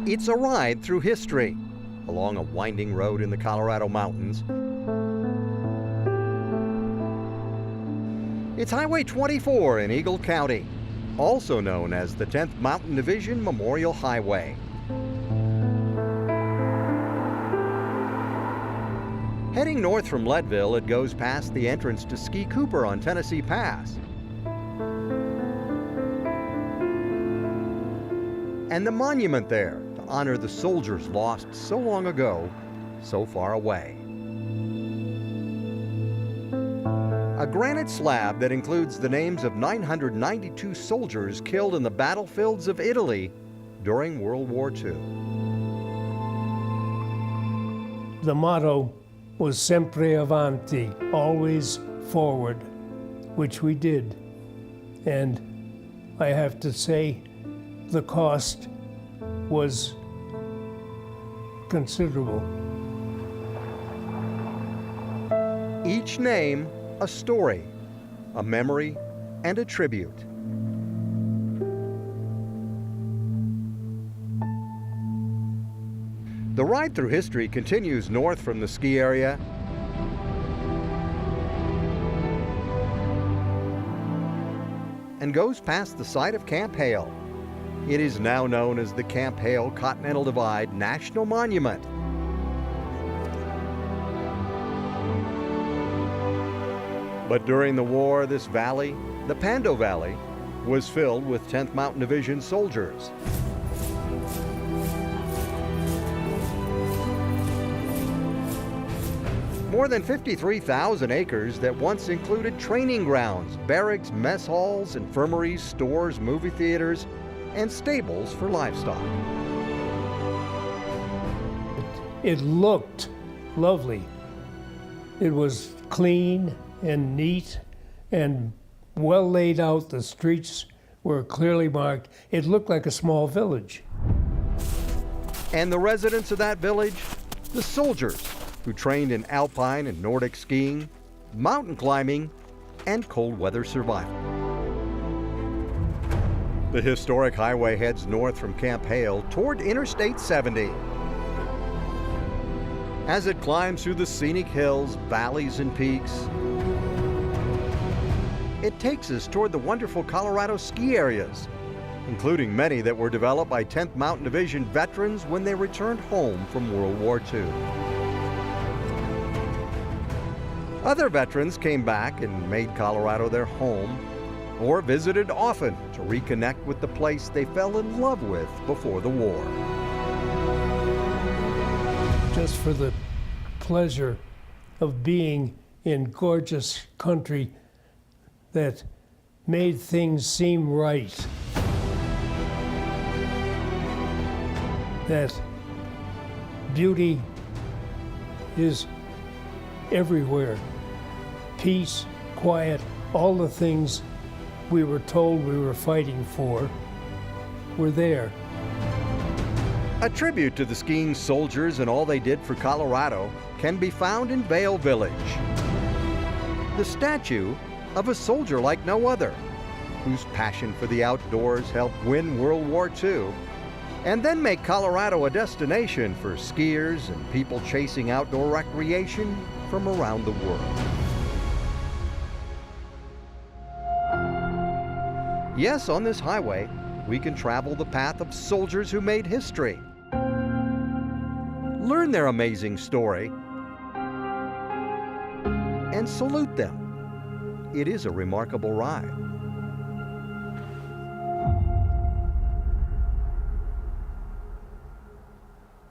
It's a ride through history, along a winding road in the Colorado mountains. It's Highway 24 in Eagle County, also known as the 10th Mountain Division Memorial Highway. Heading north from Leadville, it goes past the entrance to Ski Cooper on Tennessee Pass. And the monument there to honor the soldiers lost so long ago, so far away. A granite slab that includes the names of 992 soldiers killed in the battlefields of Italy during World War II. The motto was sempre avanti, always forward, which we did. And I have to say, the cost was considerable. Each name, a story, a memory, and a tribute. The ride through history continues north from the ski area and goes past the site of Camp Hale. It is now known as the Camp Hale Continental Divide National Monument. But during the war, this valley, the Pando Valley, was filled with 10th Mountain Division soldiers. More than 53,000 acres that once included training grounds, barracks, mess halls, infirmaries, stores, movie theaters, and stables for livestock. It looked lovely. It was clean and neat and well laid out. The streets were clearly marked. It looked like a small village. And the residents of that village, the soldiers who trained in alpine and Nordic skiing, mountain climbing, and cold weather survival. The historic highway heads north from Camp Hale toward Interstate 70. As it climbs through the scenic hills, valleys, and peaks, it takes us toward the wonderful Colorado ski areas, including many that were developed by 10th Mountain Division veterans when they returned home from World War II. Other veterans came back and made Colorado their home, or visited often to reconnect with the place they fell in love with before the war. Just for the pleasure of being in gorgeous country that made things seem right. That beauty is everywhere. Peace, quiet, all the things we were told we were fighting for were there. A tribute to the skiing soldiers and all they did for Colorado can be found in Vail Village. The statue of a soldier like no other, whose passion for the outdoors helped win World War II and then make Colorado a destination for skiers and people chasing outdoor recreation from around the world. Yes, on this highway, we can travel the path of soldiers who made history, learn their amazing story, and salute them. It is a remarkable ride.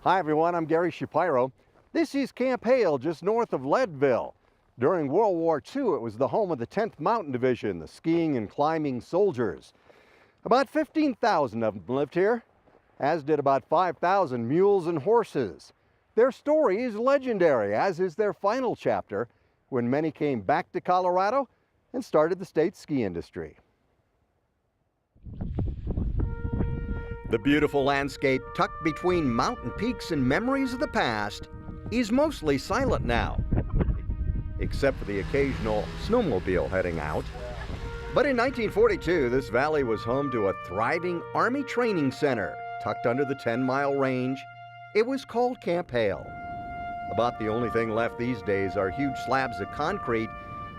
Hi everyone, I'm Gary Shapiro. This is Camp Hale, just north of Leadville. During World War II, it was the home of the 10th Mountain Division, the skiing and climbing soldiers. About 15,000 of them lived here, as did about 5,000 mules and horses. Their story is legendary, as is their final chapter, when many came back to Colorado and started the state's ski industry. The beautiful landscape tucked between mountain peaks and memories of the past is mostly silent now, except for the occasional snowmobile heading out. But in 1942, this valley was home to a thriving Army training center tucked under the 10-mile range. It was called Camp Hale. About the only thing left these days are huge slabs of concrete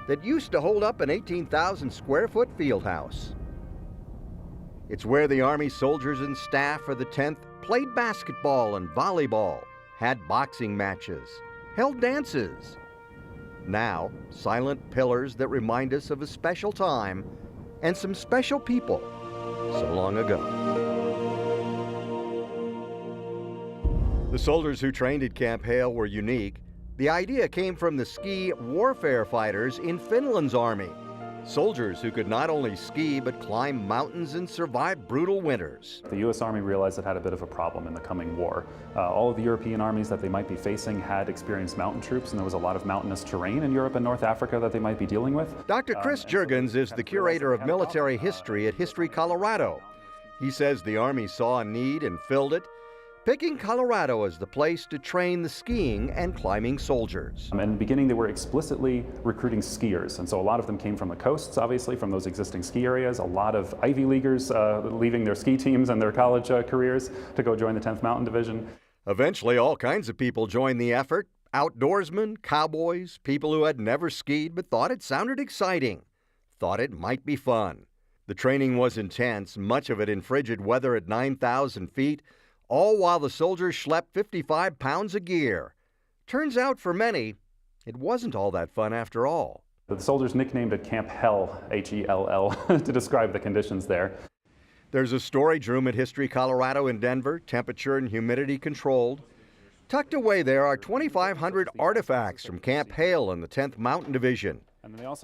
that used to hold up an 18,000 square foot field house. It's where the Army soldiers and staff for the 10th played basketball and volleyball, had boxing matches, held dances. Now, silent pillars that remind us of a special time and some special people so long ago. The soldiers who trained at Camp Hale were unique. The idea came from the ski warfare fighters in Finland's army. Soldiers who could not only ski but climb mountains and survive brutal winters. The U.S. Army realized it had a bit of a problem in the coming war. All of the European armies that they might be facing had experienced mountain troops, and there was a lot of mountainous terrain in Europe and North Africa that they might be dealing with. Dr. Chris Juergens is the curator of military history at History Colorado. He says the Army saw a need and filled it, picking Colorado as the place to train the skiing and climbing soldiers. In the beginning, they were explicitly recruiting skiers, and so a lot of them came from the coasts, obviously, from those existing ski areas. A lot of Ivy Leaguers leaving their ski teams and their college careers to go join the 10th Mountain Division. Eventually, all kinds of people joined the effort. Outdoorsmen, cowboys, people who had never skied but thought it sounded exciting, thought it might be fun. The training was intense, much of it in frigid weather at 9,000 feet, all while the soldiers schlepped 55 pounds of gear. Turns out for many, it wasn't all that fun after all. The soldiers nicknamed it Camp Hell, H-E-L-L, to describe the conditions there. There's a storage room at History Colorado in Denver, temperature and humidity controlled. Tucked away there are 2,500 artifacts from Camp Hale and the 10th Mountain Division.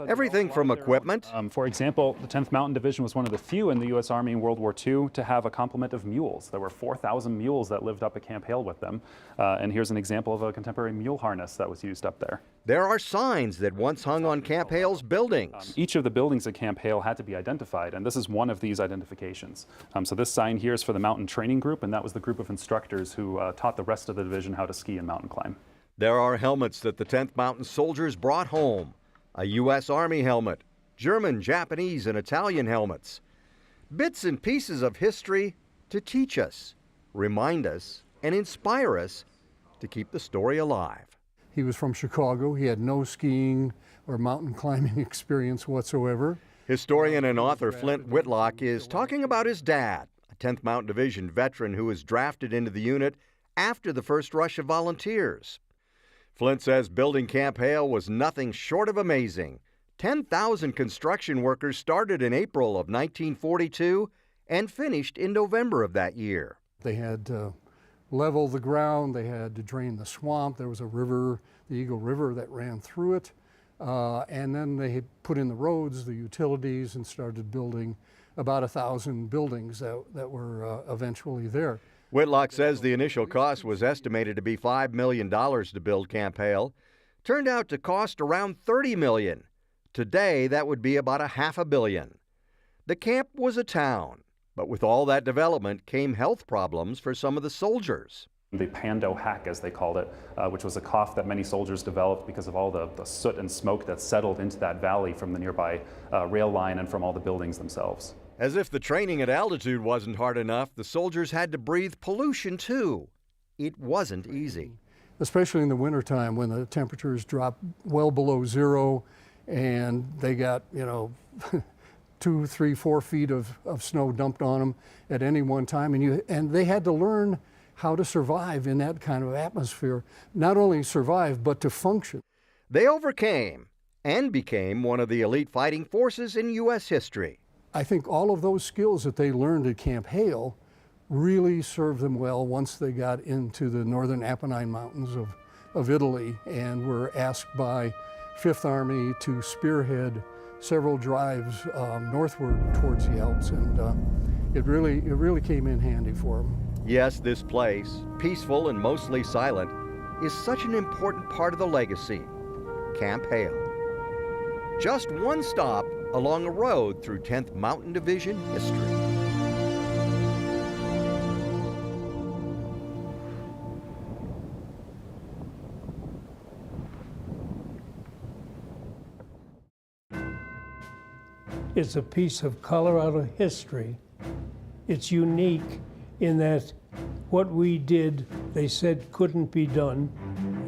Everything from equipment. For example, the 10th Mountain Division was one of the few in the U.S. Army in World War II to have a complement of mules. There were 4,000 mules that lived up at Camp Hale with them. And here's an example of a contemporary mule harness that was used up there. There are signs that once hung on Camp Hale's buildings. Each of the buildings at Camp Hale had to be identified, and this is one of these identifications. So this sign here is for the Mountain Training Group, and that was the group of instructors who taught the rest of the division how to ski and mountain climb. There are helmets that the 10th Mountain soldiers brought home. A U.S. Army helmet, German, Japanese, and Italian helmets. Bits and pieces of history to teach us, remind us, and inspire us to keep the story alive. He was from Chicago. He had no skiing or mountain climbing experience whatsoever. Historian and author Flint Whitlock is talking about his dad, a 10th Mountain Division veteran who was drafted into the unit after the first rush of volunteers. Flint says building Camp Hale was nothing short of amazing. 10,000 construction workers started in April of 1942 and finished in November of that year. They had to level the ground, they had to drain the swamp. There was a river, the Eagle River, that ran through it. And then they had put in the roads, the utilities, and started building about 1,000 buildings that were eventually there. Whitlock says the initial cost was estimated to be $5 million to build Camp Hale. Turned out to cost around $30 million. Today, that would be about $500 million. The camp was a town, but with all that development came health problems for some of the soldiers. The pando hack, as they called it, which was a cough that many soldiers developed because of all the soot and smoke that settled into that valley from the nearby rail line and from all the buildings themselves. As if the training at altitude wasn't hard enough, the soldiers had to breathe pollution too. It wasn't easy. Especially in the wintertime when the temperatures drop well below zero and they got, 2, 3, 4 feet of snow dumped on them at any one time. And they had to learn how to survive in that kind of atmosphere. Not only survive, but to function. They overcame and became one of the elite fighting forces in U.S. history. I think all of those skills that they learned at Camp Hale really served them well once they got into the northern Apennine Mountains of Italy and were asked by Fifth Army to spearhead several drives northward towards the Alps, and it really came in handy for them. Yes, this place, peaceful and mostly silent, is such an important part of the legacy, Camp Hale. Just one stop along a road through 10th Mountain Division history. It's a piece of Colorado history. It's unique in that what we did, they said couldn't be done,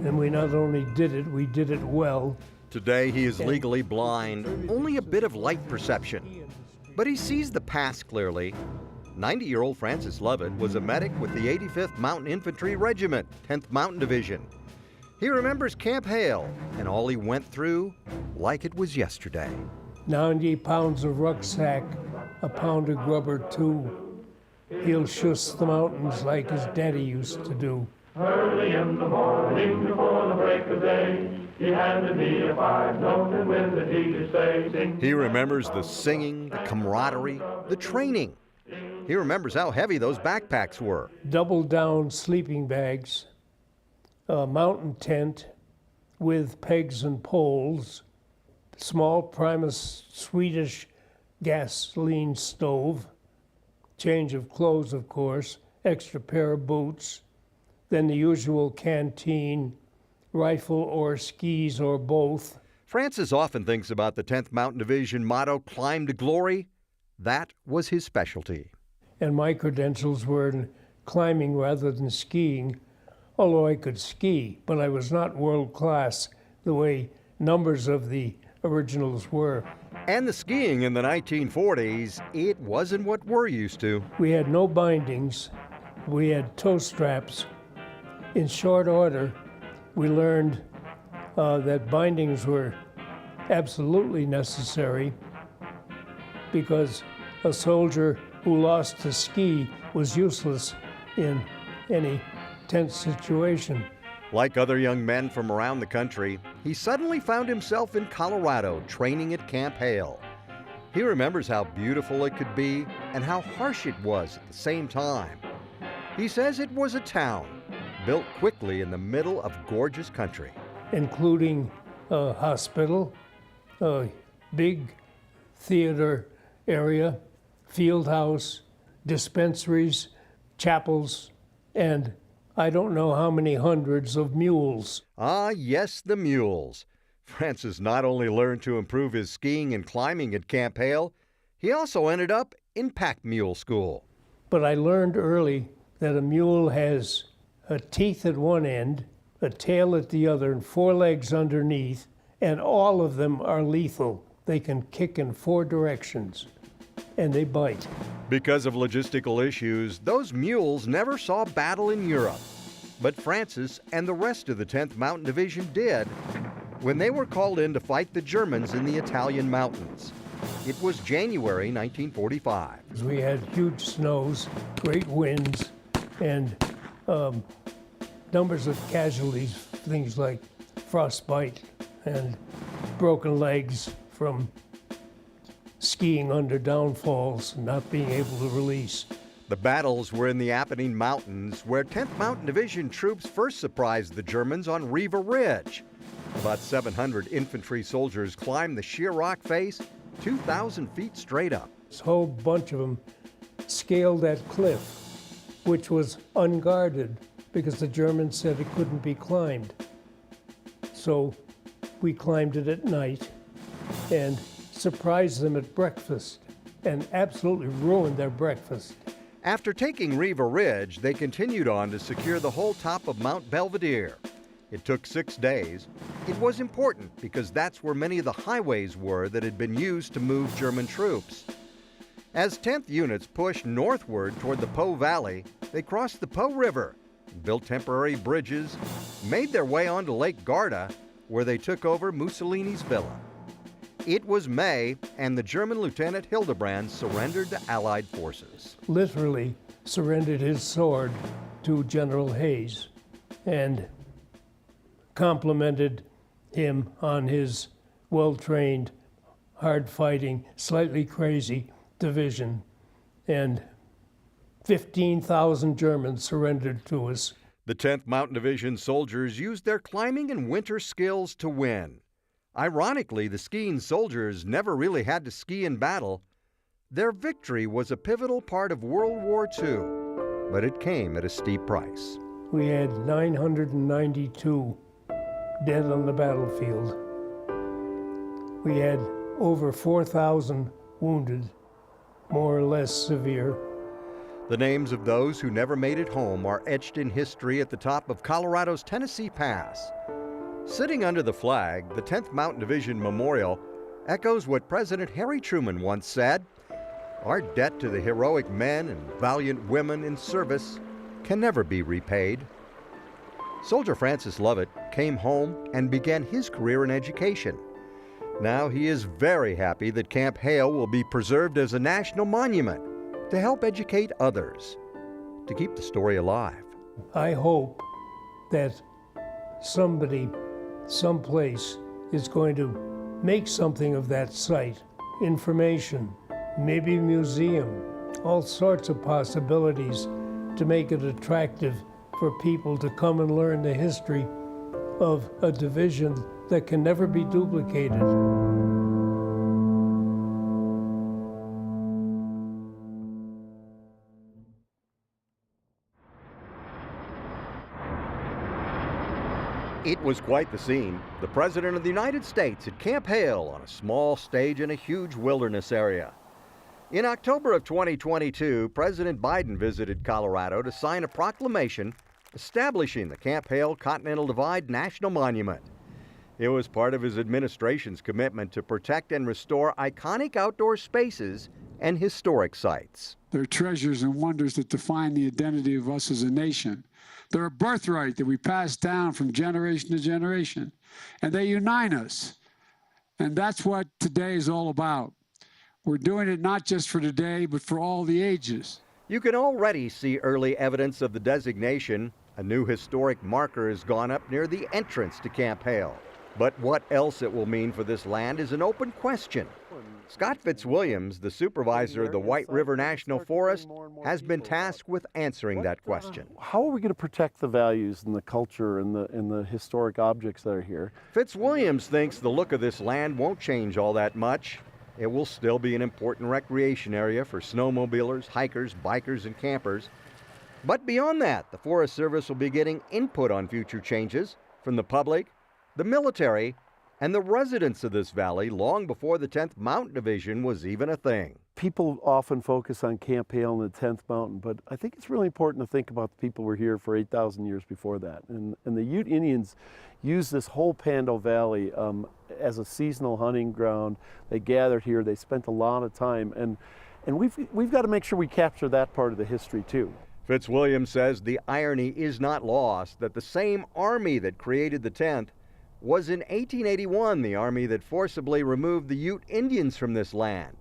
and we not only did it, we did it well. Today he is legally blind, only a bit of light perception. But he sees the past clearly. 90-year-old Francis Lovett was a medic with the 85th Mountain Infantry Regiment, 10th Mountain Division. He remembers Camp Hale and all he went through like it was yesterday. 90 pounds of rucksack, a pound of grubber too. He'll shush the mountains like his daddy used to do. Early in the morning before the break of day, he handed me a 5-note and with it he could say, sing. He remembers the singing, the camaraderie, the training. He remembers how heavy those backpacks were. Double down sleeping bags, a mountain tent with pegs and poles, small Primus Swedish gasoline stove, change of clothes, of course, extra pair of boots, then the usual canteen, rifle or skis or both. Francis often thinks about the 10th Mountain Division motto, climb to glory. That was his specialty. And my credentials were in climbing rather than skiing, although I could ski, but I was not world class the way numbers of the originals were. And the skiing in the 1940s, it wasn't what we're used to. We had no bindings. We had toe straps. In short order, we learned that bindings were absolutely necessary because a soldier who lost a ski was useless in any tense situation. Like other young men from around the country, he suddenly found himself in Colorado training at Camp Hale. He remembers how beautiful it could be and how harsh it was at the same time. He says it was a town built quickly in the middle of gorgeous country. Including a hospital, a big theater area, field house, dispensaries, chapels, and I don't know how many hundreds of mules. Ah, yes, the mules. Francis not only learned to improve his skiing and climbing at Camp Hale, he also ended up in pack mule school. But I learned early that a mule has a teeth at one end, a tail at the other, and 4 legs underneath, and all of them are lethal. They can kick in 4 directions, and they bite. Because of logistical issues, those mules never saw battle in Europe. But Francis and the rest of the 10th Mountain Division did when they were called in to fight the Germans in the Italian mountains. It was January 1945. We had huge snows, great winds, and numbers of casualties, things like frostbite and broken legs from skiing under downfalls and not being able to release. The battles were in the Apennine Mountains, where 10th Mountain Division troops first surprised the Germans on Riva Ridge. About 700 infantry soldiers climbed the sheer rock face 2,000 feet straight up. This whole bunch of them scaled that cliff, which was unguarded because the Germans said it couldn't be climbed. So we climbed it at night and surprised them at breakfast and absolutely ruined their breakfast. After taking Riva Ridge, they continued on to secure the whole top of Mount Belvedere. It took 6 days. It was important because that's where many of the highways were that had been used to move German troops. As 10th units pushed northward toward the Po Valley, they crossed the Po River, built temporary bridges, made their way onto Lake Garda, where they took over Mussolini's villa. It was May, and the German Lieutenant Hildebrand surrendered to Allied forces. Literally surrendered his sword to General Hayes and complimented him on his well-trained, hard-fighting, slightly crazy division. And 15,000 Germans surrendered to us. The 10th Mountain Division soldiers used their climbing and winter skills to win. Ironically, the skiing soldiers never really had to ski in battle. Their victory was a pivotal part of World War II, but it came at a steep price. We had 992 dead on the battlefield. We had over 4,000 wounded, more or less severe. The names of those who never made it home are etched in history at the top of Colorado's Tennessee Pass. Sitting under the flag, the 10th Mountain Division Memorial echoes what President Harry Truman once said: "Our debt to the heroic men and valiant women in service can never be repaid." Soldier Francis Lovett came home and began his career in education. Now he is very happy that Camp Hale will be preserved as a national monument to help educate others, to keep the story alive. I hope that somebody, someplace, is going to make something of that site. Information, maybe a museum, all sorts of possibilities to make it attractive for people to come and learn the history of a division that can never be duplicated. It was quite the scene. The President of the United States at Camp Hale on a small stage in a huge wilderness area. In October of 2022, President Biden visited Colorado to sign a proclamation establishing the Camp Hale Continental Divide National Monument. It was part of his administration's commitment to protect and restore iconic outdoor spaces and historic sites. They're treasures and wonders that define the identity of us as a nation. They're a birthright that we pass down from generation to generation, and they unite us. And that's what today is all about. We're doing it not just for today, but for all the ages. You can already see early evidence of the designation. A new historic marker has gone up near the entrance to Camp Hale. But what else it will mean for this land is an open question. Scott Fitzwilliams, the supervisor of the White River National Forest, has been tasked with answering that question. How are we going to protect the values and the culture and the historic objects that are here? Fitzwilliams thinks the look of this land won't change all that much. It will still be an important recreation area for snowmobilers, hikers, bikers, and campers. But beyond that, the Forest Service will be getting input on future changes from the public, the military, and the residents of this valley long before the 10th Mountain Division was even a thing. People often focus on Camp Hale and the 10th Mountain, but I think it's really important to think about the people who were here for 8,000 years before that. And the Ute Indians used this whole Pando Valley as a seasonal hunting ground. They gathered here, they spent a lot of time, and we've got to make sure we capture that part of the history too. Fitzwilliams says the irony is not lost that the same army that created the 10th was in 1881 the army that forcibly removed the Ute Indians from this land.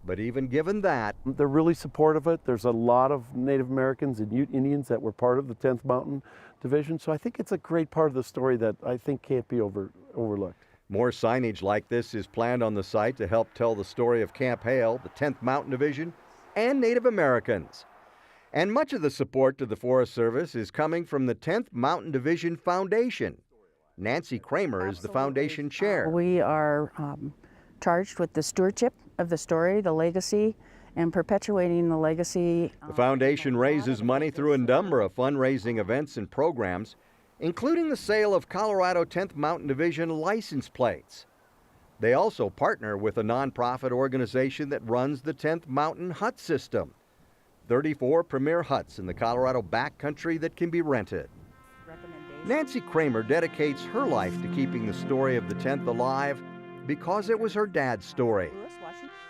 But even given that, they're really supportive of it. There's a lot of Native Americans and Ute Indians that were part of the 10th Mountain Division, so I think it's a great part of the story that I think can't be overlooked. More signage like this is planned on the site to help tell the story of Camp Hale, the 10th Mountain Division, and Native Americans. And much of the support to the Forest Service is coming from the 10th Mountain Division Foundation. Nancy Kramer is the foundation chair. We are charged with the stewardship of the story, the legacy, and perpetuating the legacy. The foundation raises money through a number of fundraising events and programs, including the sale of Colorado 10th Mountain Division license plates. They also partner with a nonprofit organization that runs the 10th Mountain Hut System, 34 premier huts in the Colorado backcountry that can be rented. Nancy Kramer dedicates her life to keeping the story of the 10th alive because it was her dad's story.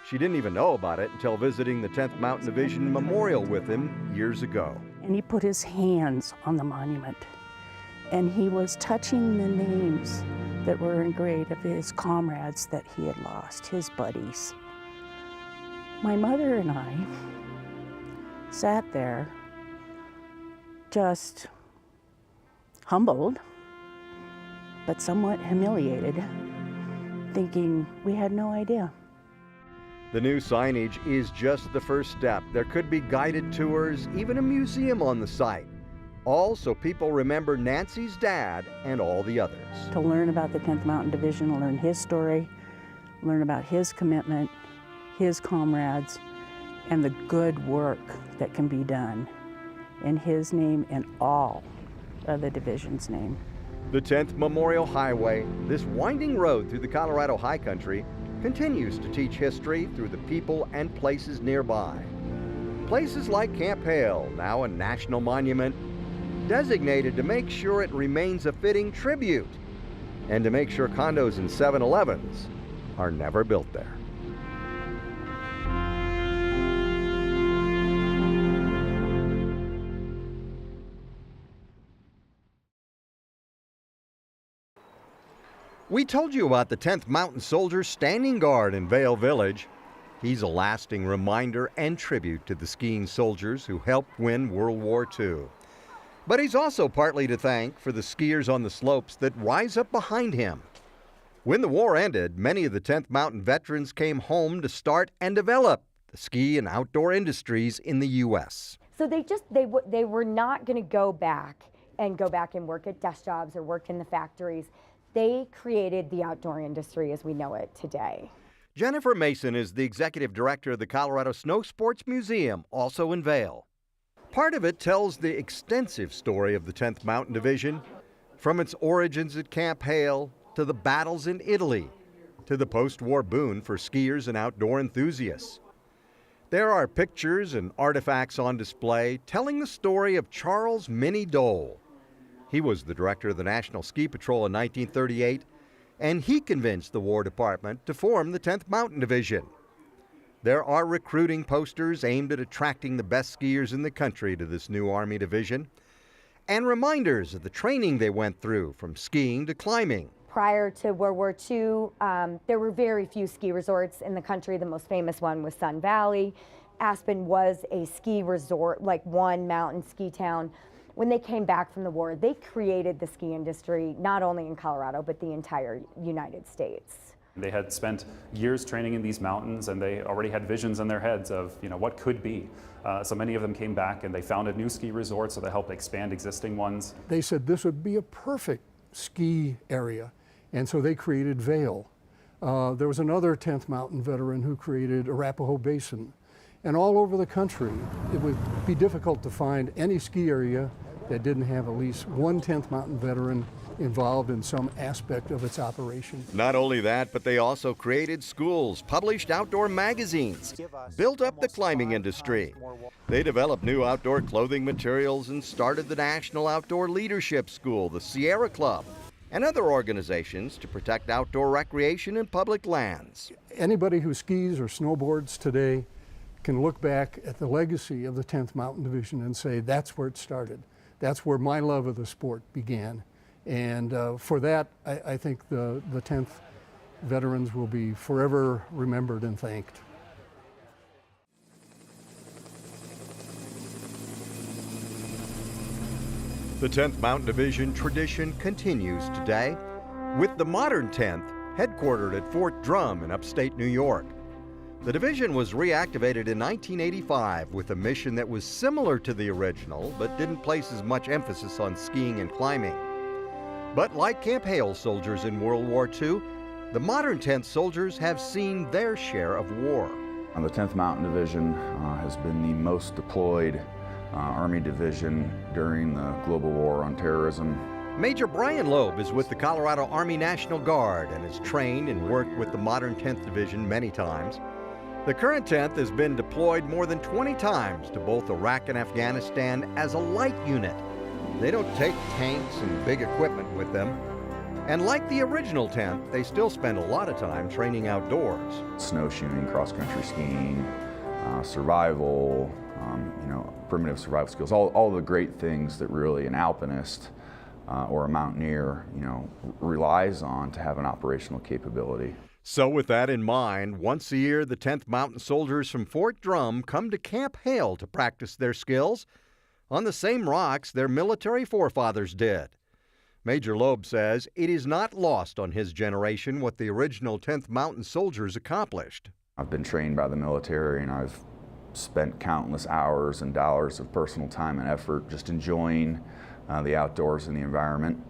She didn't even know about it until visiting the 10th Mountain Division Memorial with him years ago. And he put his hands on the monument, and he was touching the names that were engraved of his comrades that he had lost, his buddies. My mother and I sat there just humbled, but somewhat humiliated, thinking we had no idea. The new signage is just the first step. There could be guided tours, even a museum on the site, all so people remember Nancy's dad and all the others. To learn about the 10th Mountain Division, learn his story, learn about his commitment, his comrades, and the good work that can be done in his name and all of the division's name. The 10th Memorial Highway, this winding road through the Colorado high country, continues to teach history through the people and places nearby. Places like Camp Hale, now a national monument, designated to make sure it remains a fitting tribute and to make sure condos and 7-Elevens are never built there. We told you about the 10th Mountain Soldiers standing guard in Vale Village. He's a lasting reminder and tribute to the skiing soldiers who helped win World War II. But he's also partly to thank for the skiers on the slopes that rise up behind him. When the war ended, many of the 10th Mountain veterans came home to start and develop the ski and outdoor industries in the U.S. So they were not going to go back and work at desk jobs or work in the factories. They created the outdoor industry as we know it today. Jennifer Mason is the executive director of the Colorado Snow Sports Museum, also in Vail. Part of it tells the extensive story of the 10th Mountain Division, from its origins at Camp Hale to the battles in Italy, to the post-war boon for skiers and outdoor enthusiasts. There are pictures and artifacts on display telling the story of Charles Minnie Dole. He was the director of the National Ski Patrol in 1938, and he convinced the War Department to form the 10th Mountain Division. There are recruiting posters aimed at attracting the best skiers in the country to this new Army division, and reminders of the training they went through from skiing to climbing. Prior to World War II, there were very few ski resorts in the country. The most famous one was Sun Valley. Aspen was a ski resort, like one mountain ski town. When they came back from the war, they created the ski industry, not only in Colorado, but the entire United States. They had spent years training in these mountains, and they already had visions in their heads of, what could be. So many of them came back and they founded new ski resorts, so they helped expand existing ones. They said this would be a perfect ski area, and so they created Vail. There was another 10th Mountain veteran who created Arapahoe Basin. And all over the country, it would be difficult to find any ski area that didn't have at least one 10th Mountain veteran involved in some aspect of its operation. Not only that, but they also created schools, published outdoor magazines, built up the climbing industry. They developed new outdoor clothing materials and started the National Outdoor Leadership School, the Sierra Club, and other organizations to protect outdoor recreation in public lands. Anybody who skis or snowboards today can look back at the legacy of the 10th Mountain Division and say, that's where it started. That's where my love of the sport began. And for that, I think the 10th veterans will be forever remembered and thanked. The 10th Mountain Division tradition continues today, with the modern 10th headquartered at Fort Drum in upstate New York. The division was reactivated in 1985 with a mission that was similar to the original, but didn't place as much emphasis on skiing and climbing. But like Camp Hale soldiers in World War II, the modern 10th soldiers have seen their share of war. The 10th Mountain Division has been the most deployed Army division during the global war on terrorism. Major Brian Loeb is with the Colorado Army National Guard and has trained and worked with the modern 10th Division many times. The current 10th has been deployed more than 20 times to both Iraq and Afghanistan as a light unit. They don't take tanks and big equipment with them. And like the original 10th, they still spend a lot of time training outdoors. Snowshoeing, cross-country skiing, survival, primitive survival skills, all the great things that really an alpinist or a mountaineer, relies on to have an operational capability. So with that in mind, once a year, the 10th Mountain Soldiers from Fort Drum come to Camp Hale to practice their skills on the same rocks their military forefathers did. Major Loeb says it is not lost on his generation what the original 10th Mountain Soldiers accomplished. I've been trained by the military, and I've spent countless hours and dollars of personal time and effort just enjoying the outdoors and the environment.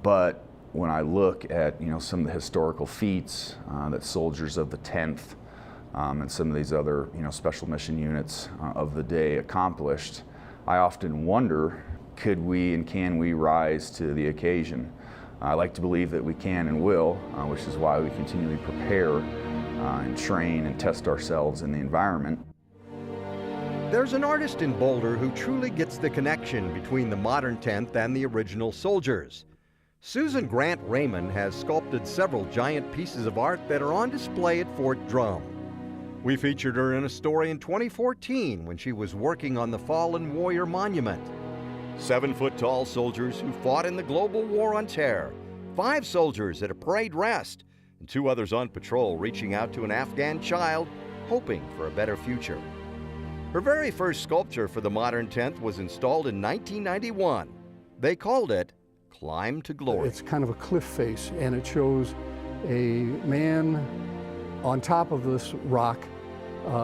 But when I look at some of the historical feats that soldiers of the 10th and some of these other special mission units of the day accomplished, I often wonder, could we and can we rise to the occasion? I like to believe that we can and will, which is why we continually prepare and train and test ourselves in the environment. There's an artist in Boulder who truly gets the connection between the modern 10th and the original soldiers. Susan Grant Raymond has sculpted several giant pieces of art that are on display at Fort Drum. We featured her in a story in 2014 when she was working on the Fallen Warrior Monument. 7-foot-tall soldiers who fought in the global war on terror, 5 soldiers at a parade rest, and 2 others on patrol reaching out to an Afghan child, hoping for a better future. Her very first sculpture for the modern 10th was installed in 1991. They called it Climb to Glory. It's kind of a cliff face, and it shows a man on top of this rock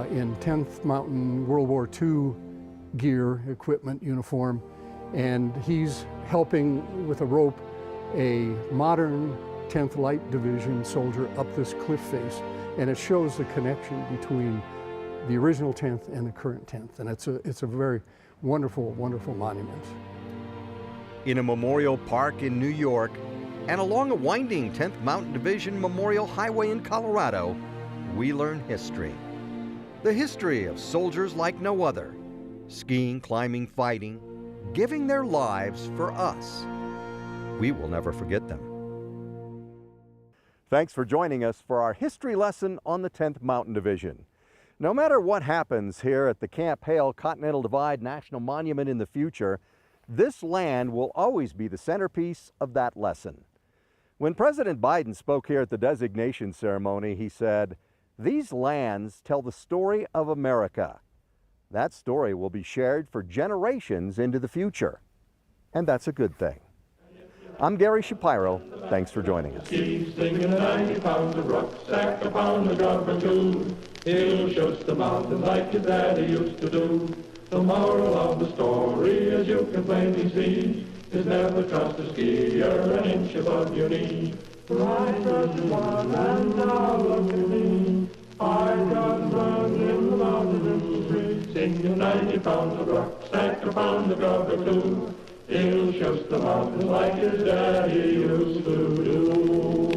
in 10th Mountain World War II gear, equipment, uniform, and he's helping with a rope a modern 10th Light Division soldier up this cliff face, and it shows the connection between the original 10th and the current 10th, and it's a very wonderful, wonderful monument. In a memorial park in New York and along a winding 10th Mountain Division Memorial Highway in Colorado, we learn history. The history of soldiers like no other, skiing, climbing, fighting, giving their lives for us. We will never forget them. Thanks for joining us for our history lesson on the 10th Mountain Division. No matter what happens here at the Camp Hale Continental Divide National Monument in the future, this land will always be the centerpiece of that lesson. When President Biden spoke here at the designation ceremony, he said, "These lands tell the story of America." That story will be shared for generations into the future. And that's a good thing. I'm Gary Shapiro. Thanks for joining us. He's singing 90 pounds of rucksack, a pound of grub or 2. He'll shoot the mountains like his daddy used to do. The moral of the story, as you can plainly see, is never trust a skier an inch above your knee. I trust one and now look at me. I've got run in the mountains in the street, singing 90 pounds of rucksack, a pound of grub or 2. He'll shoot the mountains like his daddy used to do.